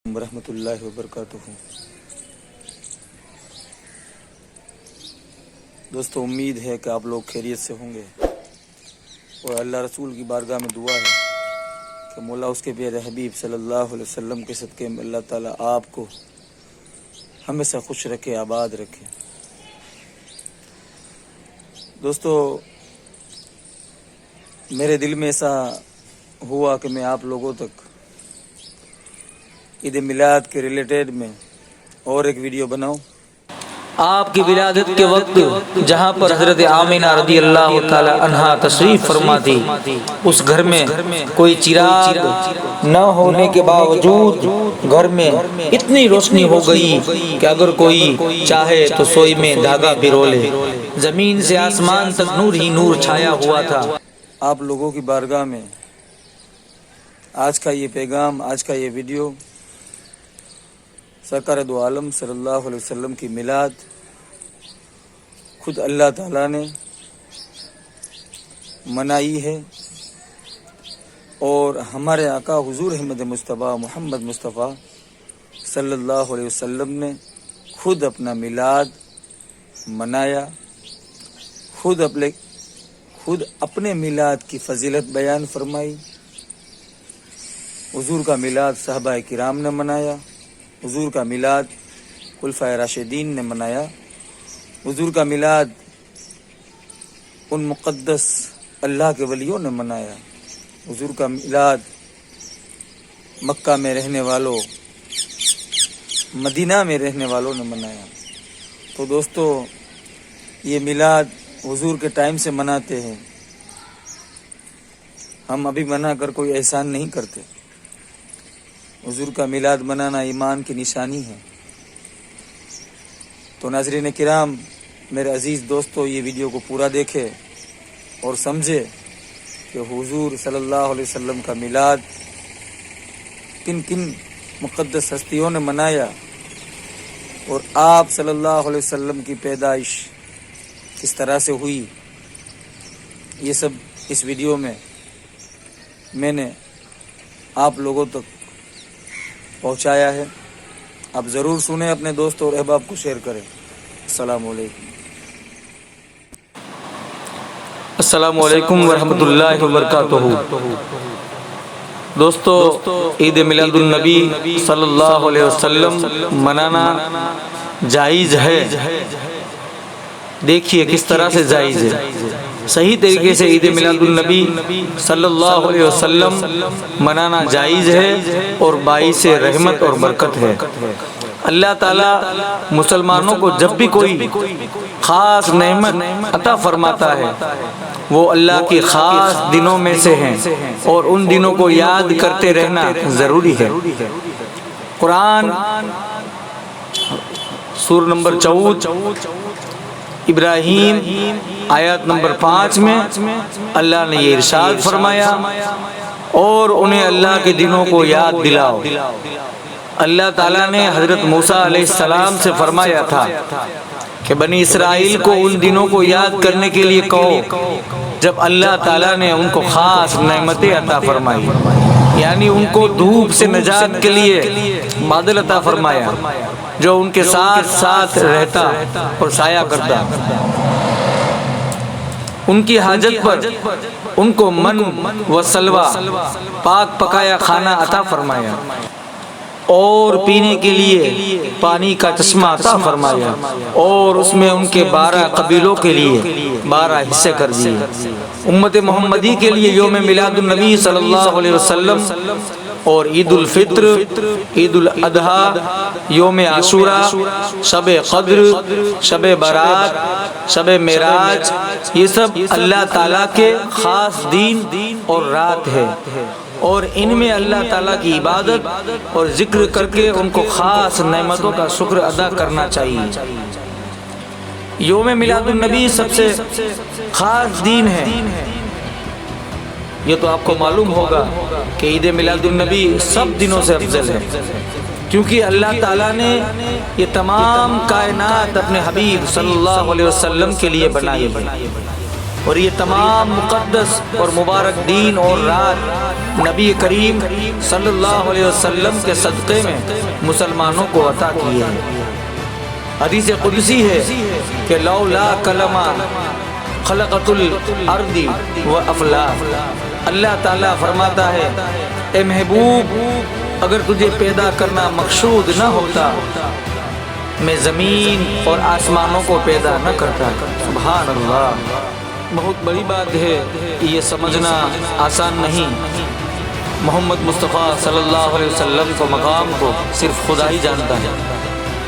ورحمۃ اللہ وبرکاتہ۔ دوستو، امید ہے کہ آپ لوگ خیریت سے ہوں گے اور اللہ رسول کی بارگاہ میں دعا ہے کہ مولا اس کے پیارے حبیب صلی اللہ علیہ وسلم کے صدقے میں اللہ تعالیٰ آپ کو ہمیشہ خوش رکھے، آباد رکھے۔ دوستو، میرے دل میں ایسا ہوا کہ میں آپ لوگوں تک عید میلاد کے ریلیٹڈ میں اور ایک ویڈیو بناؤں۔ آپ کی ولادت کے وقت جہاں پر حضرت آمینہ رضی اللہ تعالی عنہا تشریف فرما تھی، اس گھر میں کوئی چراغ نہ ہونے کے باوجود گھر میں اتنی روشنی ہو گئی کہ اگر کوئی چاہے تو سوئی میں دھاگا پرو لے۔ زمین سے آسمان تک نور ہی نور چھایا ہوا تھا۔ آپ لوگوں کی بارگاہ میں آج کا یہ پیغام، آج کا یہ ویڈیو سرکار دو عالم صلی اللہ علیہ وسلم کی میلاد خود اللہ تعالیٰ نے منائی ہے، اور ہمارے آقا حضور احمد مصطفیٰ محمد مصطفیٰ صلی اللہ علیہ وسلم نے خود اپنا میلاد منایا، خود اپنے میلاد کی فضیلت بیان فرمائی۔ حضور کا میلاد صحابہ کرام نے منایا، حضور کا میلاد خلفائے راشدین نے منایا، حضور کا میلاد ان مقدس اللہ کے ولیوں نے منایا، حضور کا میلاد مکہ میں رہنے والوں، مدینہ میں رہنے والوں نے منایا۔ تو دوستو، یہ میلاد حضور کے ٹائم سے مناتے ہیں، ہم ابھی منا کر کوئی احسان نہیں کرتے۔ حضور کا میلاد منانا ایمان کی نشانی ہے۔ تو ناظرین کرام، میرے عزیز دوستو، یہ ویڈیو کو پورا دیکھے اور سمجھے کہ حضور صلی اللہ علیہ وسلم کا میلاد کن کن مقدس ہستیوں نے منایا، اور آپ صلی اللہ علیہ وسلم کی پیدائش کس طرح سے ہوئی، یہ سب اس ویڈیو میں نے آپ لوگوں تک پہنچایا ہے۔ آپ ضرور سنیں، اپنے دوستوں اور احباب کو شیئر کریں۔ السلام علیکم۔ السلام علیکم ورحمۃ اللہ وبرکاتہ۔ دوستو، عید میلاد النبی صلی اللہ علیہ وسلم منانا جائز ہے۔ دیکھیے کس طرح سے جائز ہے۔ صحیح طریقے سے عید میلاد النبی صلی اللہ علیہ وسلم منانا جائز ہے اور باعث رحمت اور برکت ہے۔ اللہ تعالیٰ مسلمانوں کو جب بھی کوئی خاص نعمت عطا فرماتا ہے، وہ اللہ کی خاص دنوں میں سے ہیں، اور ان دنوں کو یاد کرتے رہنا ضروری ہے۔ قرآن سورہ نمبر 14 ابراہیم آیت نمبر 5 میں اللہ نے یہ ارشاد فرمایا، اور انہیں اللہ کے دنوں کو یاد دلاؤ۔ اللہ تعالیٰ نے حضرت موسیٰ علیہ السلام سے فرمایا تھا کہ بنی اسرائیل کو ان دنوں کو یاد کرنے کے لیے کہو جب اللہ تعالیٰ نے ان کو خاص نعمتیں عطا فرمائی، یعنی ان کو دھوپ سے نجات کے لیے بادل عطا فرمایا جو ان کے ساتھ ساتھ رہتا اور سایہ کرتا، ان کی حاجت پر ان کو من و سلوہ پاک پکایا کھانا عطا فرمایا، اور پینے کے لیے پانی کا چشمہ عطا فرمایا، اور اس میں ان کے 12 قبیلوں کے لیے 12 حصے کر دیے۔ امت محمدی کے لیے یوم میلاد النبی صلی اللہ علیہ وسلم اور عید الفطر، عید الاضحیٰ، یوم عاشوراء، شب قدر، شب برات، شب معراج، یہ سب اللہ تعالیٰ کے خاص دن اور رات ہے، اور ان میں اللہ تعالیٰ کی عبادت اور ذکر کر کے ان کو خاص نعمتوں کا شکر ادا کرنا چاہیے۔ یوم میلاد النبی سب سے خاص دن ہے، یہ تو آپ کو معلوم ہوگا کہ عید میلاد النبی سب دنوں سے افضل ہے، کیونکہ اللہ تعالیٰ نے یہ تمام کائنات اپنے حبیب صلی اللہ علیہ وسلم کے لیے بنائی ہے۔ اور یہ تمام مقدس اور مبارک دین اور رات نبی کریم صلی اللہ علیہ وسلم کے صدقے میں مسلمانوں کو عطا کی ہے۔ حدیث قدسی ہے کہ لولا کلمہ خلقت الارض وافلاک، اللہ تعالیٰ فرماتا ہے اے محبوب اگر تجھے پیدا کرنا مقصود نہ ہوتا میں زمین اور آسمانوں کو پیدا نہ کرتا۔ سبحان اللہ، بہت بڑی بات ہے، یہ سمجھنا آسان نہیں۔ محمد مصطفیٰ صلی اللہ علیہ وسلم کو مقام کو صرف خدا ہی جانتا ہے۔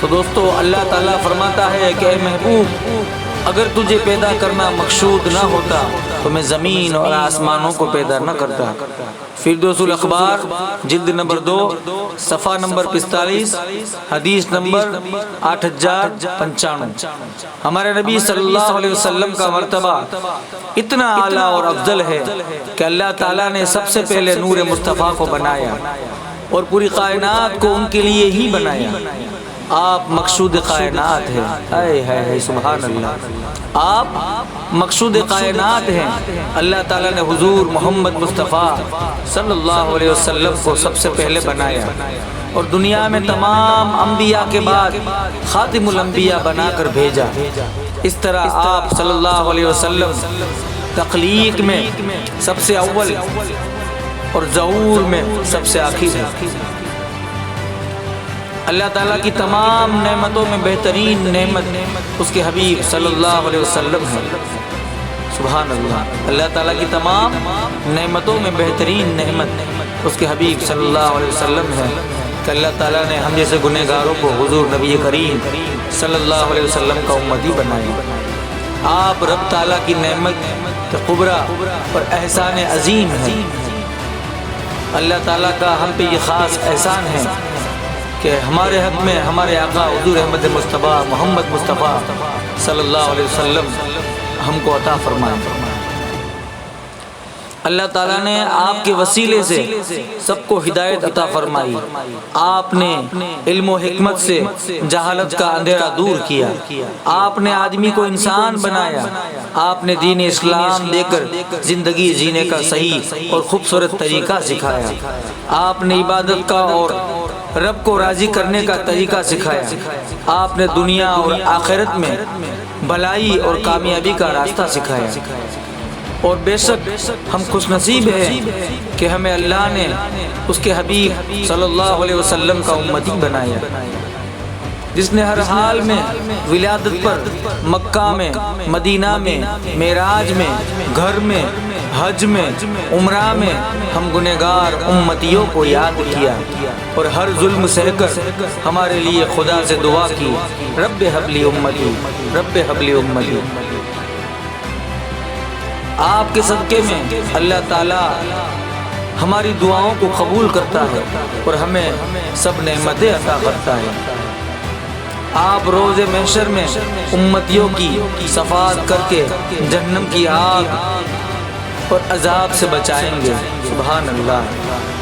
تو دوستو اللہ تعالیٰ فرماتا ہے کہ اے محبوب اگر تجھے پیدا کرنا مقصود نہ ہوتا تو میں زمین اور آسمانوں کو پیدا نہ کرتا۔ فردوس الاخبار جلد نمبر 2 صفحہ نمبر 45 حدیث نمبر 8095۔ ہمارے نبی صلی اللہ علیہ وسلم کا مرتبہ اتنا اعلیٰ اور افضل ہے کہ اللہ تعالیٰ نے سب سے پہلے نور مصطفیٰ کو بنایا اور پوری کائنات کو ان کے لیے ہی بنایا۔ آپ مقصود کائنات ہیں، اے ہے سبحان اللہ، آپ مقصود کائنات ہیں۔ اللہ تعالیٰ نے حضور محمد مصطفیٰ صلی اللہ علیہ وسلم کو سب سے پہلے بنایا اور دنیا میں تمام انبیاء کے بعد خاتم الانبیاء بنا کر بھیجا۔ اس طرح آپ صلی اللہ علیہ وسلم تخلیق میں سب سے اول اور ظہور میں سب سے آخر ہیں۔ اللہ تعالیٰ کی تمام نعمتوں میں بہترین نعمت اس کے حبیب صلی اللہ علیہ وسلم ہے۔ سبحان اللہ، اللہ تعالیٰ کی تمام نعمتوں میں بہترین نعمت اس کے حبیب صلی اللہ علیہ وسلم ہے کہ اللہ تعالیٰ نے ہم جیسے گنہگاروں کو حضور نبی کریم صلی اللہ علیہ وسلم کا امتی بنایا۔ آپ رب تعالیٰ کی نعمت کبریٰ اور احسان عظیم ہے۔ اللہ تعالیٰ کا ہم پہ یہ خاص احسان ہے کہ ہمارے حق میں ہمارے آقا حضور احمد مصطفیٰ محمد مصطفیٰ صلی اللہ علیہ وسلم ہم کو عطا فرمائے۔ اللہ تعالیٰ نے آپ کے وسیلے سے سب کو ہدایت عطا فرمائی۔ آپ نے علم و حکمت سے جہالت کا اندھیرا دور کیا۔ آپ نے آدمی کو انسان بنایا۔ آپ نے دین اسلام دے کر زندگی جینے کا صحیح اور خوبصورت طریقہ سکھایا۔ آپ نے عبادت کا اور رب کو راضی کرنے کا طریقہ سکھایا۔ آپ نے دنیا اور آخرت میں بھلائی اور کامیابی کا راستہ سکھایا۔ اور بے شک ہم خوش نصیب ہیں کہ ہمیں اللہ نے اس کے حبیب صلی اللہ علیہ وسلم کا امتی بنایا، جس نے ہر حال میں ولادت پر مکہ میں، مدینہ میں، معراج میں، گھر میں، حج میں، عمرہ میں ہم گنہگار امتیوں کو یاد کیا اور ہر ظلم سہ کر ہمارے لیے خدا سے دعا کی، رب ہب لی امتی، رب ہب لی امتی۔ آپ کے صدقے میں اللہ تعالیٰ ہماری دعاؤں کو قبول کرتا ہے اور ہمیں سب نعمتیں عطا کرتا ہے۔ آپ روز محشر میں امتیوں کی شفاعت کر کے جہنم کی آگ اور عذاب سے بچائیں گے۔ سبحان اللہ،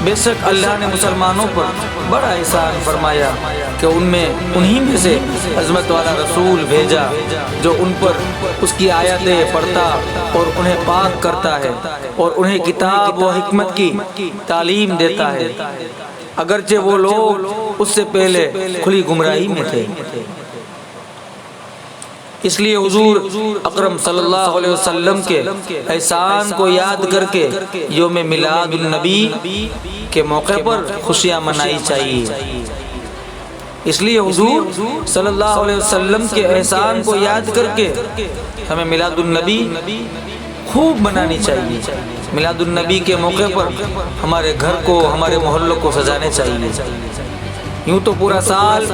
بے شک اللہ نے مسلمانوں پر بڑا احسان فرمایا کہ انہی میں سے عظمت والا رسول بھیجا جو ان پر اس کی آیتیں پڑھتا اور انہیں پاک کرتا ہے اور انہیں کتاب و حکمت کی تعلیم دیتا ہے، اگرچہ وہ لوگ اس سے پہلے کھلی گمراہی میں تھے۔ اس لیے حضور اکرم صلی اللہ علیہ وسلم کے احسان کو یاد کر کے یوم میلاد النبی کے موقع پر خوشیاں منائی چاہیے۔ اس لیے حضور صلی اللہ علیہ وسلم کے احسان کو یاد کر کے ہمیں میلاد النبی خوب منانی چاہیے۔ میلاد النبی کے موقع پر ہمارے گھر کو، ہمارے محلوں کو سجانے چاہیے۔ یوں تو پورا سال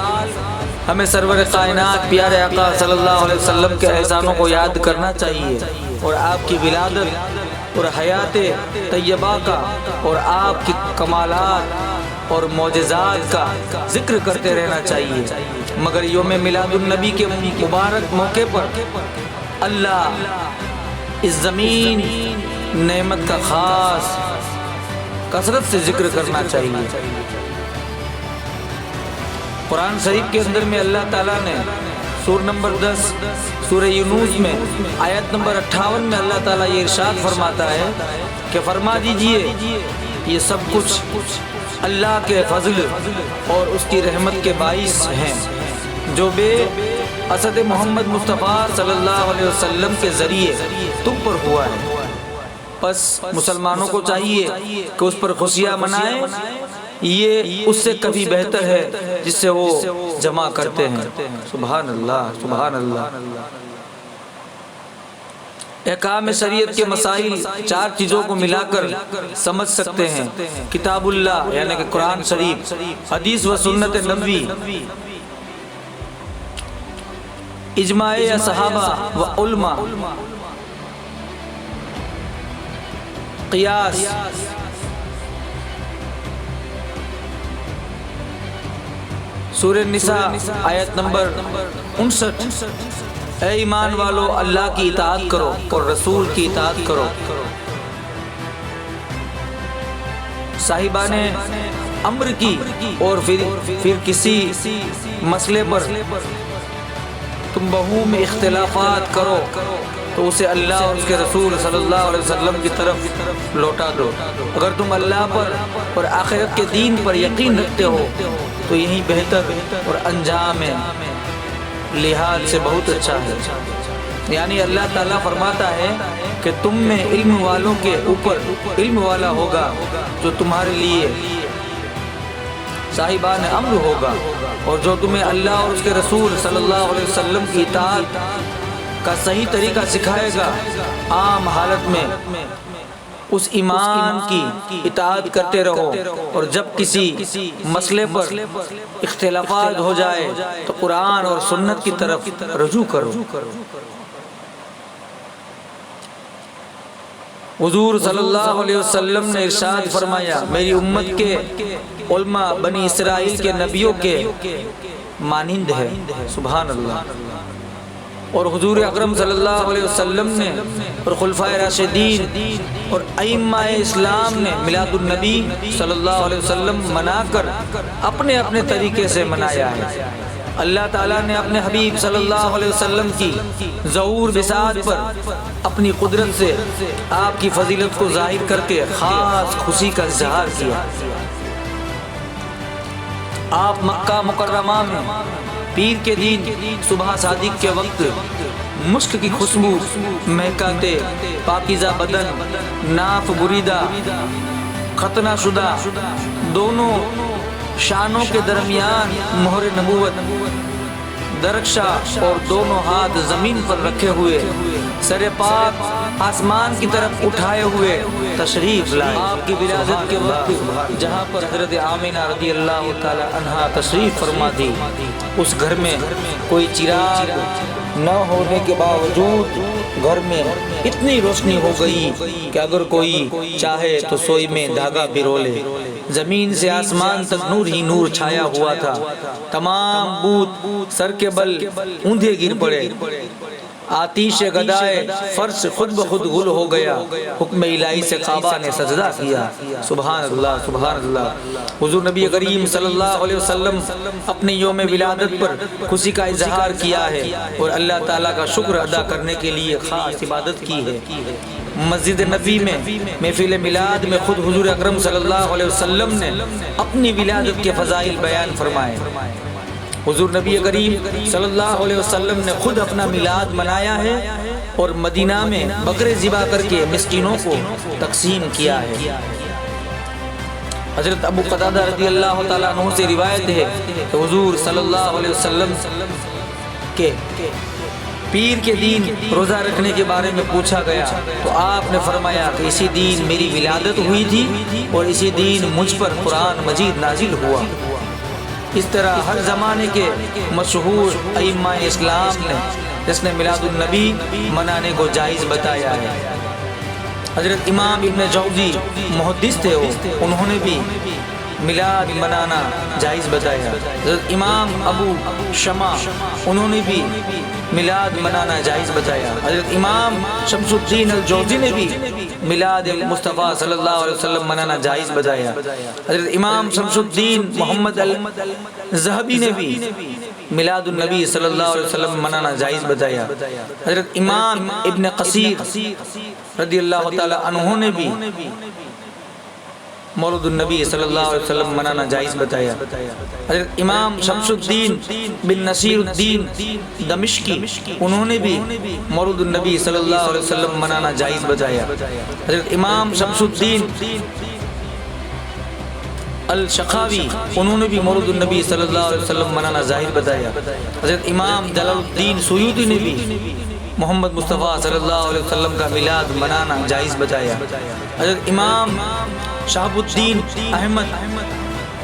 ہمیں سرور کائنات پیارے آقا صلی اللہ علیہ وسلم کے احسانوں کو یاد کرنا چاہیے اور آپ کی ولادت اور حیات طیبہ کا اور آپ کی کمالات اور معجزات کا ذکر کرتے رہنا چاہیے۔ مگر یوم میلاد النبی کے مبارک موقع پر اللہ اس زمین نعمت کا خاص کثرت سے ذکر کرنا چاہیے۔ قرآن شریف کے اندر میں اللہ تعالیٰ نے سورہ نمبر 10 سورہ یونس میں آیت نمبر 58 میں اللہ تعالیٰ یہ ارشاد فرماتا ہے کہ فرما دیجئے یہ سب کچھ اللہ کے فضل اور اس کی رحمت کے باعث ہیں جو بے اسد محمد مصطفیٰ صلی اللہ علیہ وسلم کے ذریعے تم پر ہوا ہے۔ پس مسلمانوں کو چاہیے کہ اس پر خوشیاں منائیں، یہ اس سے کبھی بہتر ہے جس سے وہ جمع کرتے ہیں۔ سبحان اللہ، سبحان اللہ۔ احکام شریعت کے مسائل 4 چیزوں کو ملا کر سمجھ سکتے ہیں: کتاب اللہ یعنی کہ قرآن شریف، حدیث و سنت نبوی، اجماع صحابہ و علماء، قیاس، سورہ النساء آیت نمبر 59، اے ایمان والو اللہ کی اطاعت کرو اور رسول کی اطاعت کرو۔ صاحبان امر کی اور پھر کسی مسئلے پر تم بہو میں اختلافات کرو تو اسے اللہ اور اس کے رسول صلی اللہ علیہ وسلم کی طرف لوٹا دو۔ اگر تم اللہ پر اور آخرت کے دین پر یقین رکھتے ہو تو یہی بہتر اور انجام لحاظ سے بہت اچھا ہے۔ یعنی اللہ تعالیٰ فرماتا ہے کہ تم میں علم والوں کے اوپر علم والا ہوگا جو تمہارے لیے صاحبان امر ہوگا، اور جو تمہیں اللہ اور اس کے رسول صلی اللہ علیہ وسلم کی اطاعت کا صحیح طریقہ سکھائے گا۔ عام حالت میں اس امام کی اطاعت کرتے رہو، اور جب کسی مسئلے پر اختلافات ہو جائے تو قرآن اور سنت کی طرف رجوع کرو۔ حضور صلی اللہ علیہ وسلم نے ارشاد فرمایا، میری امت کے علماء بنی اسرائیل کے نبیوں کے مانند ہے۔ سبحان اللہ۔ اور حضور اکرم صلی اللہ علیہ وسلم نے اور خلفائے راشدین اور ائمہ اسلام نے میلاد النبی صلی اللہ علیہ وسلم منا کر اپنے اپنے طریقے سے منایا ہے۔ اللہ تعالیٰ نے اپنے حبیب صلی اللہ علیہ وسلم کی ظہور بساط پر اپنی قدرت سے آپ کی فضیلت کو ظاہر کر کے خاص خوشی کا اظہار کیا۔ آپ مکہ مکرمہ میں پیر کے دن صبح صادق کے وقت مشک کی خوشبو مہکاتے پاکیزہ بدن، ناف بریدہ ختنہ شدہ، دونوں شانوں کے درمیان مہر نبوت درخشا اور دونوں ہاتھ زمین پر رکھے ہوئے سر پاک آسمان کی طرف اٹھائے ہوئے تشریف لائے۔ آپ کی ولادت کے وقت جہاں پر حضرت آمینہ رضی اللہ تعالی عنہا تشریف فرما تھی، اس گھر میں کوئی چراغ نہ ہونے کے باوجود گھر میں اتنی روشنی ہو گئی کہ اگر کوئی چاہے تو سوئی میں دھاگا پرو لے۔ زمین سے آسمان تک نور ہی نور چھایا ہوا تھا۔ تمام بت سر کے بل اوندھے گر پڑے۔ آتیش گدائے فرش خود بخود غل ہو گیا۔ حکم الہی سے کعبہ نے سجدہ کیا۔ سبحان اللہ، سبحان اللہ۔ حضور نبی کریم صلی اللہ علیہ وسلم اپنے یوم ولادت پر خوشی کا اظہار کیا ہے اور اللہ تعالیٰ کا شکر ادا کرنے کے لیے خاص عبادت کی ہے۔ مسجد نبی میں محفل میلاد میں خود حضور اکرم صلی اللہ علیہ وسلم نے اپنی ولادت کے فضائل بیان فرمائے۔ حضور نبی کریم صلی اللہ علیہ وسلم نے خود اپنا میلاد منایا ہے اور مدینہ میں بکرے ذبح کر کے مسکینوں کو تقسیم کیا ہے۔ حضرت ابو قتادہ رضی اللہ تعالیٰ عنہ سے روایت ہے کہ حضور صلی اللہ علیہ وسلم کے پیر کے دین روزہ رکھنے کے بارے میں پوچھا گیا تو آپ نے فرمایا کہ اسی دین میری ولادت ہوئی تھی اور اسی دین مجھ پر قرآن مجید نازل ہوا۔ اس طرح ہر زمانے کے مشہور ائمہ اسلام نے جس نے میلاد النبی منانے کو جائز بتایا ہے۔ حضرت امام ابن جوزی محدث تھے، انہوں نے بھی میلاد منانا جائز بتایا۔ حضرت امام ابو شمع انہوں نے بھی میلاد منانا جائز بتایا۔ حضرت امام شمس الدین الجوزی نے بھی میلاد مصطفیٰ صلی اللہ علیہ وسلم منانا جائز بتایا۔ حضرت امام شمس الدین محمد الذہبی نے بھی میلاد النبی صلی اللہ علیہ وسلم منانا جائز بتایا۔ حضرت امام ابن قصیر رضی اللہ تعالی عنہ نے بھی مولد النبی صلی اللہ علیہ وسلم منانا جائز بتایا۔ حضرت امام شمس الدین بن نصیر الدین دمشقی انہوں نے بھی مولد النبی صلی اللہ علیہ وسلم منانا جائز بتایا۔ حضرت امام شمس الدین الشقاوی انہوں نے بھی مولد النبی صلی اللہ علیہ وسلم منانا ظاہر بتایا۔ حضرت امام جلال الدین سیوطی نے بھی محمد مصطفیٰ صلی اللہ علیہ وسلم کا میلاد منانا جائز بتایا۔ حضرت امام شہاب الدین احمد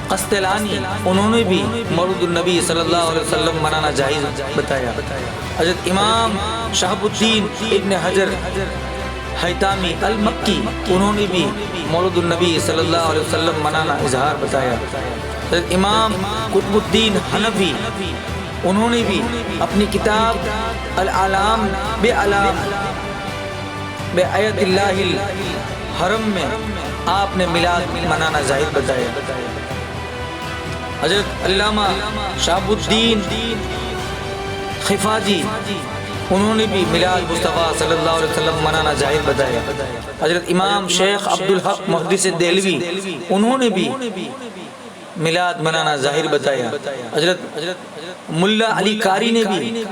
قسطلانی انہوں نے بھی مولد النبی صلی اللہ علیہ وسلم منانا جائز بتایا۔ حضرت امام شہاب الدین ابن حجر حیتامی المکی انہوں نے بھی مولد النبی صلی اللہ علیہ وسلم منانا اظہار بتایا۔ حضرت امام قطب الدین حنفی انہوں نے بھی اپنی کتاب العلام بآیت اللہ الحرم میں آپ نے میلاد منانا ظاہر بتایا۔ حضرت علامہ شہاب الدین خفاجی انہوں نے بھی میلاد مصطفیٰ صلی اللہ علیہ وسلم منانا ظاہر بتایا۔ حضرت امام شیخ عبدالحق محدث دہلوی انہوں نے بھی میلاد منانا ظاہر بتایا۔ حضرت ملا علی قاری نے بھی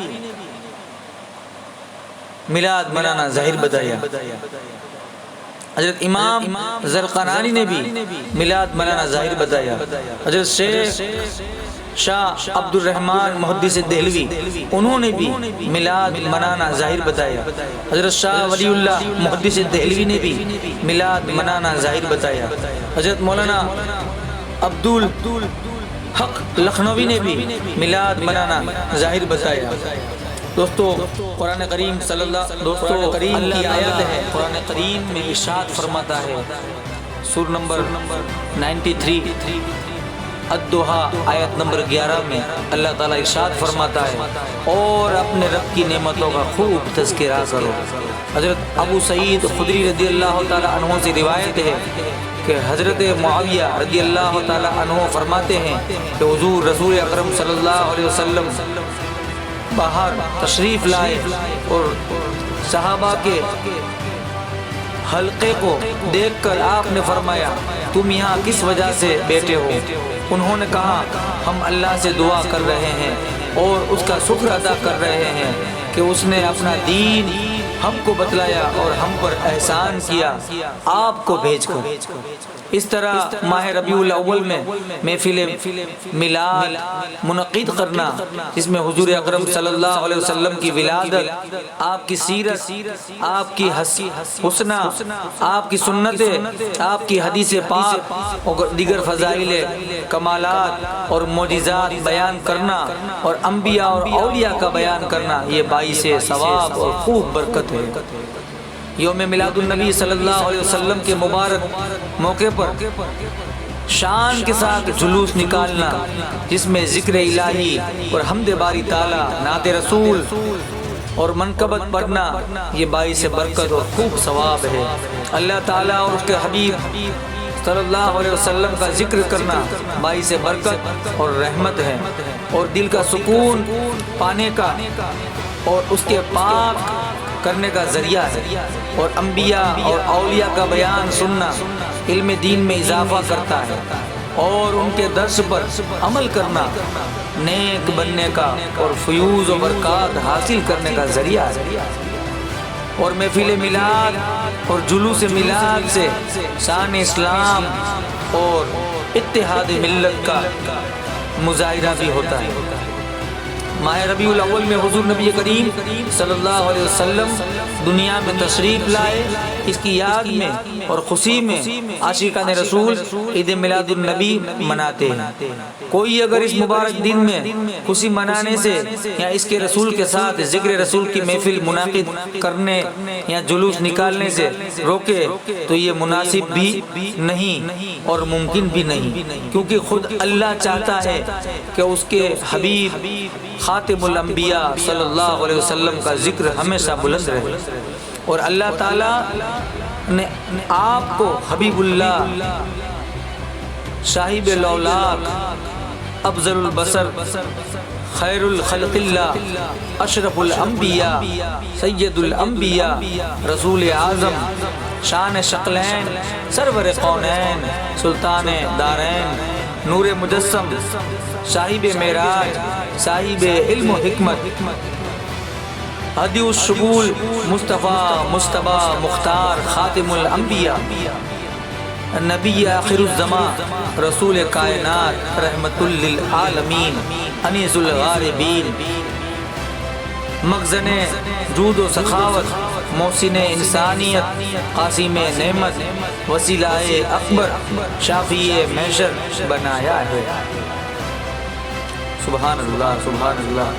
میلاد منانا ظاہر بتایا۔ حضرت امام زرقنانی نے بھی میلاد منانا ظاہر بتایا۔ حضرت شیخ شاہ عبد الرحمن محدث دہلوی انہوں نے بھی میلاد منانا ظاہر بتایا۔ حضرت شاہ ولی اللہ محدث دہلوی نے بھی میلاد منانا ظاہر بتایا۔ حضرت مولانا عبدالحق لکھنوی نے بھی میلاد منانا ظاہر بتایا۔ دوستو قرآن کریم صلی اللہ کریم کی آیت ہے، قرآن کریم میں ارشاد فرماتا ہے سورہ نمبر 93 الدوحا آیت نمبر 11 میں اللہ تعالیٰ ارشاد فرماتا ہے اور اپنے رب کی نعمتوں کا خوب تذکرہ کرو۔ حضرت ابو سعید خدری رضی اللہ تعالیٰ عنہ سے روایت ہے کہ حضرت معاویہ رضی اللہ تعالیٰ عنہ فرماتے ہیں کہ حضور رسول اکرم صلی اللہ علیہ وسلم باہر تشریف لائے اور صحابہ کے حلقے کو دیکھ کر آپ نے فرمایا تم یہاں کس وجہ سے بیٹھے ہو؟ انہوں نے کہا ہم اللہ سے دعا کر رہے ہیں اور اس کا شکر ادا کر رہے ہیں کہ اس نے اپنا دین ہم کو بتلایا اور ہم پر احسان کیا آپ کو بھیج کر۔ اس طرح ماہ ربیع الاول میں محفل میلاد منعقد کرنا جس میں حضور اکرم صلی اللہ علیہ وسلم کی ولادت، آپ کی سیرت، آپ کی حسنہ، آپ کی سنتیں، آپ کی حدیث پاک اور دیگر فضائل کمالات اور معجزات بیان کرنا اور انبیاء اور اولیاء کا بیان کرنا یہ باعث ثواب اور خوب برکت ہے۔ یوم میلاد النبی صلی اللہ علیہ وسلم کے مبارک موقع پر شان کے ساتھ جلوس نکالنا جس میں ذکر الہی اور حمد باری تعالیٰ، نعت رسول اور منقبت پڑھنا یہ باعث برکت اور خوب ثواب ہے۔ اللہ تعالیٰ اور اس کے حبیب صلی اللہ علیہ وسلم کا ذکر کرنا باعث برکت اور رحمت ہے اور دل کا سکون پانے کا اور اس کے پاک کرنے کا ذریعہ ہے، اور انبیاء اور اولیاء کا بیان سننا علم دین میں اضافہ کرتا ہے اور ان کے درس پر عمل کرنا نیک بننے کا اور فیوز و برکات حاصل کرنے کا ذریعہ ہے۔ اور محفل میلاد اور جلوس میلاد سے شان اسلام اور اتحاد ملت کا مظاہرہ بھی ہوتا ہے۔ ماہ ربیع الاول میں حضور نبی کریم صلی اللہ علیہ وسلم دنیا میں تشریف لائے، اس کی یاد میں اور خوشی میں عاشقان رسول عید میلاد النبی مناتے ہیں۔ کوئی اگر اس مبارک دن میں خوشی منانے سے یا اس کے رسول کے ساتھ ذکر رسول کی محفل منعقد کرنے یا جلوس نکالنے سے روکے تو یہ مناسب بھی نہیں اور ممکن بھی نہیں، کیونکہ خود اللہ چاہتا ہے کہ اس کے حبیب خاتم الانبیاء صلی اللہ علیہ وسلم کا ذکر ہمیشہ بلند رہے، اور اللہ تعالیٰ نے آپ کو حبیب اللہ، صاحب لولاک، افضل البصر، خیر الخلق اللہ، اشرف الانبیاء، سید الانبیاء، رسول اعظم، شان شقلین، سرور قونین، سلطان دارین، نور مجسم، صاحب معراج، صاحب علم و حکمت، ہدی الشبول، مصطفیٰ مجتبیٰ مختار، خاتم الانبیاء، نبی آخر الزمان، رسول کائنات، رحمت للعالمین، انیس الغاربین، مخزن جود و سخاوت، محسن انسانیت، قاسم نعمت، وسیلہ اکبر، شافی محشر بنایا ہے۔ سبحان اللہ، سبحان اللہ۔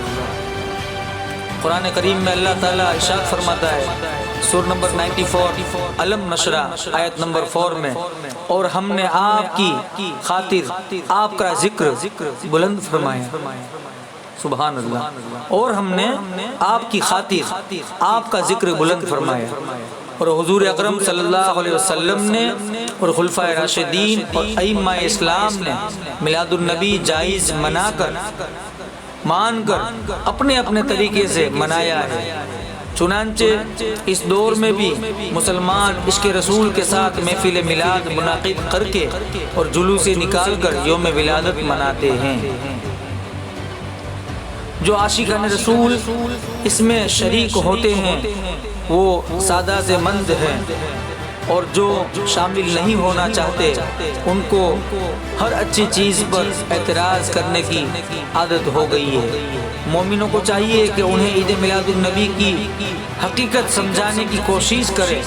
قرآن کریم میں اللہ تعالیٰ ارشاد فرماتا ہے سورہ نمبر 94 علم نشرہ آیت نمبر 4 میں، اور ہم نے آپ کی خاطر آپ کا ذکر بلند فرمایا۔ سبحان اللہ۔ اور ہم نے آپ کی خاطر آپ کا ذکر بلند فرمایا، اور حضور اکرم صلی اللہ علیہ وسلم نے اور خلفائے راشدین اور ائمہ اسلام نے میلاد النبی جائز مان کر اپنے اپنے طریقے سے منایا ہے۔ چنانچہ اس دور میں بھی مسلمان عشق رسول کے ساتھ محفل میلاد منعقد کر کے اور جلوس نکال کر یوم ولادت مناتے ہیں۔ جو عاشقان رسول اس میں شریک ہوتے ہیں وہ سعادت مند ہیں، اور جو شامل نہیں ہونا چاہتے ان کو ہر اچھی چیز پر اعتراض کرنے کی عادت ہو گئی ہے۔ مومنوں کو چاہیے کہ انہیں عید میلاد النبی کی حقیقت سمجھانے کی کوشش کرے،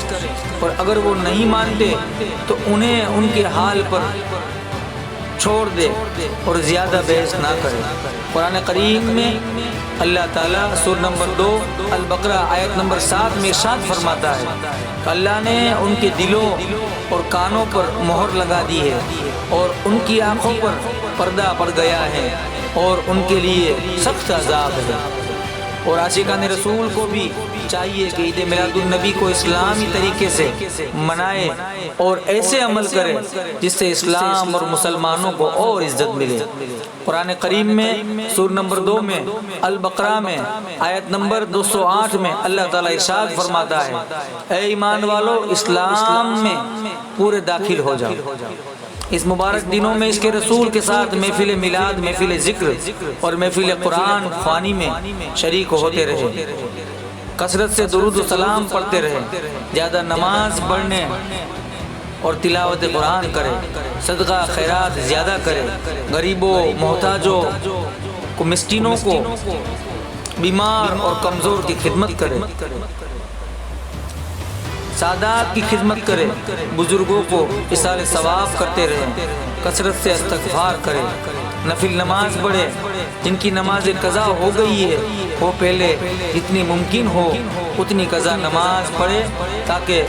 اور اگر وہ نہیں مانتے تو انہیں ان کے حال پر چھوڑ دے اور زیادہ بحث نہ کرے۔ قرآن کریم میں اللہ تعالیٰ سورہ نمبر 2 البقرہ آیت نمبر 7 میں ارشاد فرماتا ہے کہ اللہ نے ان کے دلوں اور کانوں پر مہر لگا دی ہے، اور ان کی آنکھوں پر پردہ پڑ گیا ہے، اور ان کے لیے سخت عذاب ہے۔ اور عاشقان رسول کو بھی چاہیے کہ عید میلاد النبی کو اسلامی طریقے سے منائے اور ایسے عمل کرے جس سے اسلام اور مسلمانوں کو اور عزت ملے۔ قرآن کریم میں سورہ نمبر 2 میں البقرہ میں آیت نمبر 208 میں اللہ تعالیٰ ارشاد فرماتا ہے، اے ایمان والو اسلام میں پورے داخل ہو جاؤ۔ اس مبارک دنوں میں اس کے رسول کے ساتھ محفل میلاد، محفل ذکر اور محفل قرآن خوانی میں شریک ہوتے رہے، کثرت سے درود و سلام پڑھتے رہے، زیادہ نماز پڑھنے اور تلاوت قرآن کرے، صدقہ خیرات زیادہ کرے، غریبوں محتاجوں کو، مسکینوں کو، بیمار اور کمزور کی خدمت کرے، سادات کی خدمت کرے، بزرگوں کو اصال ثواب کرتے رہے، کثرت سے استغفار کرے، نفل نماز پڑھے، جن کی نماز قضا ہو گئی ہے وہ پہلے جتنی ممکن ہو اتنی قضا نماز پڑھے تاکہ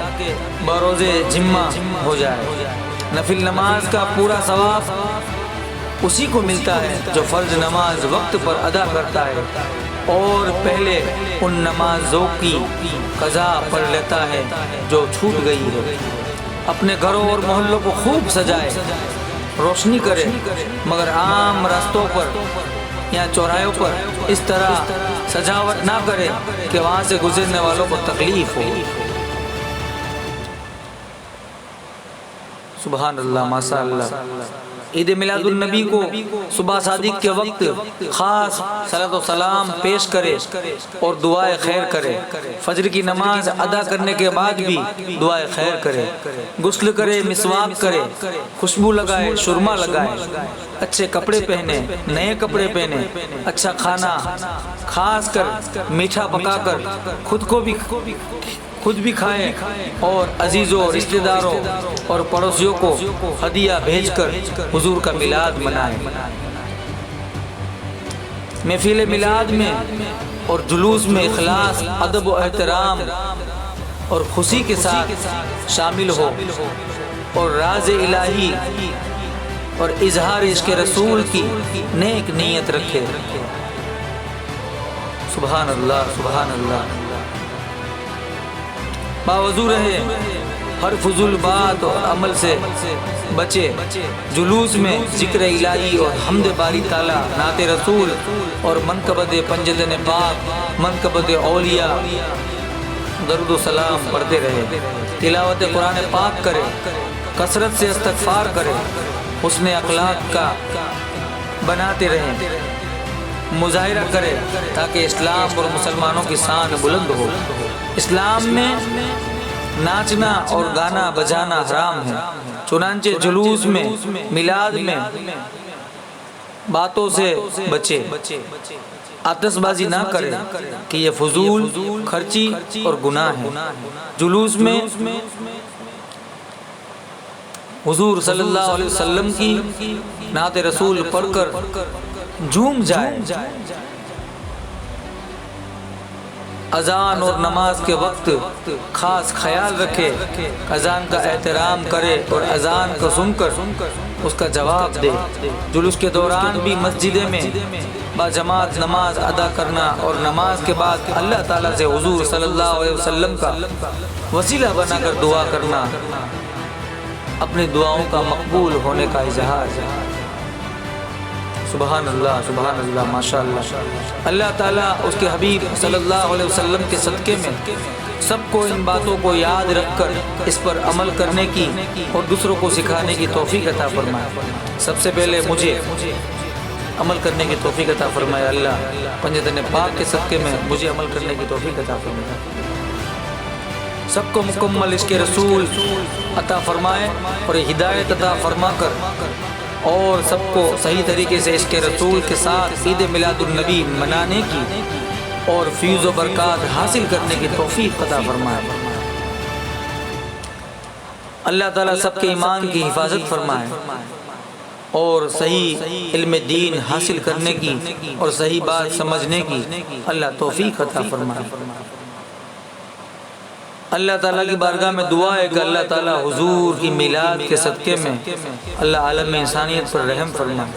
بروز جمعہ ہو جائے۔ نفل نماز کا پورا ثواب اسی کو ملتا ہے جو فرض نماز وقت پر ادا کرتا ہے اور پہلے ان نمازوں کی قضا پڑھ لیتا ہے جو چھوٹ گئی ہے۔ اپنے گھروں اور محلوں کو خوب سجائے، روشنی کرے، مگر عام راستوں پر یا چوراہوں پر اس طرح سجاوٹ نہ کرے کہ وہاں سے گزرنے والوں کو تکلیف ہو۔ سبحان اللہ، ماشاء اللہ۔ عید میلاد النبی کو صبح صادق کے وقت خاص صلاۃ و سلام پیش کرے اور دعائے خیر کرے، فجر کی نماز ادا کرنے کے بعد بھی دعائے خیر کرے، غسل کرے، مسواک کرے، خوشبو لگائے، سرما لگائے، اچھے کپڑے پہنے، نئے کپڑے پہنے، اچھا کھانا خاص کر میٹھا پکا کر خود بھی کھائیں اور عزیزوں، رشتہ داروں اور پڑوسیوں کو ہدیہ بھیج کر حضور کا میلاد منائیں۔ محفل میلاد میں اور جلوس میں اخلاص، ادب و احترام اور خوشی کے ساتھ شامل ہو اور راز الہی اور اظہار عشق رسول کی نیک نیت رکھے۔ سبحان اللہ، سبحان اللہ۔ باوضو رہے ہر فضول بات اور عمل سے بچے، جلوس میں ذکر الہی اور حمد باری تعالیٰ، نعت رسول اور منقبت پنجتن پاک، منقبت اولیاء، درود و سلام پڑھتے رہے، تلاوت قرآن پاک کرے، کثرت سے استغفار کرے، حسن اخلاق کا بناتے رہیں، مظاہرہ کرے تاکہ اسلام اور مسلمانوں کی شان بلند ہو۔ اسلام میں ناچنا اور گانا بجانا حرام ہے، چنانچہ جلوس میں، میلاد میں باتوں سے بچے، آتش بازی نہ کرے کہ یہ فضول خرچی اور گناہ ہے۔ جلوس میں حضور صلی اللہ علیہ وسلم کی نعت رسول پڑھ کر جھوم جائے، اذان اور نماز کے وقت خاص خیال رکھے، اذان کا احترام کرے اور اذان کو سن کر اس کا جواب دے۔ جلوس کے دوران بھی مسجد میں باجماعت نماز ادا کرنا اور نماز کے بعد اللہ تعالیٰ سے حضور صلی اللہ علیہ وسلم کا وسیلہ بنا کر دعا کرنا اپنی دعاؤں کا مقبول ہونے کا اظہار ہے۔ سبحان اللہ، سبحان اللہ، ماشاء اللہ۔ اللہ تعالیٰ اس کے حبیب صلی اللہ علیہ وسلم کے صدقے میں سب کو ان باتوں کو یاد رکھ کر اس پر عمل کرنے کی اور دوسروں کو سکھانے کی توفیق عطا فرمائے۔ سب سے پہلے مجھے عمل کرنے کی توفیق عطا فرمائے اللہ، پنجتن پاک کے صدقے میں مجھے عمل کرنے کی توفیق عطا فرمائے۔ سب کو مکمل عشق رسول عطا فرمائے اور ہدایت عطا فرما کر اور سب کو صحیح طریقے سے عشق رسول کے ساتھ عید میلاد النبی منانے کی اور فیض و برکات حاصل کرنے کی توفیق عطا فرمائے۔ اللہ تعالیٰ سب کے ایمان کی حفاظت فرمائے اور صحیح علم دین حاصل کرنے کی اور صحیح بات سمجھنے کی اللہ توفیق عطا فرمائے۔ اللہ تعالیٰ کی بارگاہ میں دعا ہے کہ اللہ تعالیٰ حضور کی میلاد کے صدقے میں اللہ عالم انسانیت پر رحم فرمائے،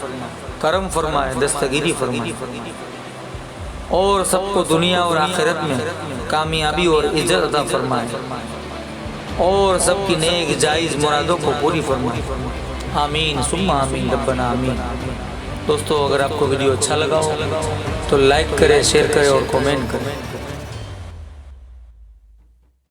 کرم فرمائے، دستگیری فرمائے اور سب کو دنیا اور آخرت میں کامیابی اور عزت عطا فرمائے اور سب کی نیک جائز مرادوں کو پوری فرمائے۔ آمین ثم آمین ربنا آمین۔ دوستو، اگر آپ کو ویڈیو اچھا لگا ہو تو لائک کریں، شیئر کریں اور کومنٹ کریں۔